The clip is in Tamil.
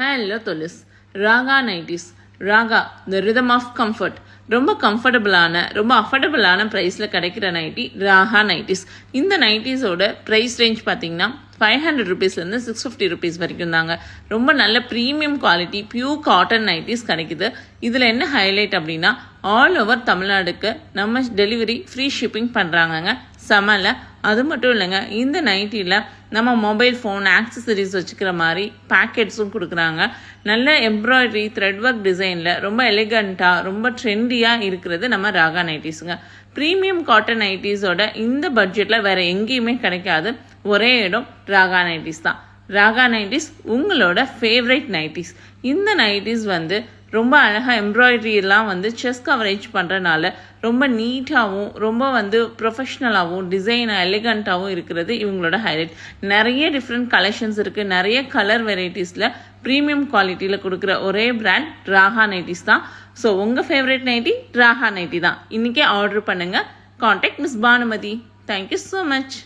ஹலோ தொலிஸ் Raaga nighties. Raaga the rhythm of comfort. ரொம்ப கம்ஃபர்டபுளான ரொம்ப அஃபோர்டபுளான ப்ரைஸில் கிடைக்கிற நைட்டி ராகா நைட்டிஸ். இந்த நைட்டிஸோட ப்ரைஸ் ரேஞ்ச் பார்த்தீங்கன்னா 500 rupeesலேருந்து 650 rupees வரைக்கும் தாங்க. ரொம்ப நல்ல premium quality pure cotton nighties கிடைக்குது. இதில் என்ன ஹைலைட் அப்படின்னா ஆல் ஓவர் தமிழ்நாடுக்கு நம்ம டெலிவரி ஃப்ரீ ஷிப்பிங் பண்ணுறாங்கங்க. செமல. அது மட்டும் இல்லைங்க, இந்த நைட்டியில் நம்ம மொபைல் ஃபோன் ஆக்சசரிஸ் வச்சுக்கிற மாதிரி பேக்கெட்ஸும் கொடுக்குறாங்க. நல்ல எம்ப்ராய்டரி த்ரெட் ஒர்க் டிசைனில் ரொம்ப எலிகண்ட்டாக ரொம்ப ட்ரெண்டியாக இருக்கிறது நம்ம ராகா நைட்டிஸுங்க. ப்ரீமியம் காட்டன் நைட்டிஸோட இந்த பட்ஜெட்டில் வேறு எங்கேயுமே கிடைக்காது. ஒரே இடம் ராகா நைட்டிஸ் தான். ராகா நைட்டிஸ் உங்களோட ஃபேவரட் நைட்டிஸ். இந்த நைட்டிஸ் ரொம்ப அழகாக எம்ப்ராய்டரியெல்லாம் செஸ்ட் கவரேஜ் பண்ணுறனால ரொம்ப நீட்டாகவும் ரொம்ப ப்ரொஃபஷ்னலாகவும் டிசைனாக எலிகண்ட்டாகவும் இருக்கிறது இவங்களோட ஹைலைட். நிறைய டிஃப்ரெண்ட் கலெக்ஷன்ஸ் இருக்குது. நிறைய கலர் வெரைட்டிஸில் ப்ரீமியம் குவாலிட்டியில் கொடுக்குற ஒரே பிராண்ட் ராகா நைட்டிஸ் தான். ஸோ உங்கள் ஃபேவரட் நைட்டி ராகா நைட்டி தான். இன்றைக்கே ஆர்டர் பண்ணுங்கள். Contact miss Bhanumathi. Thank you so much.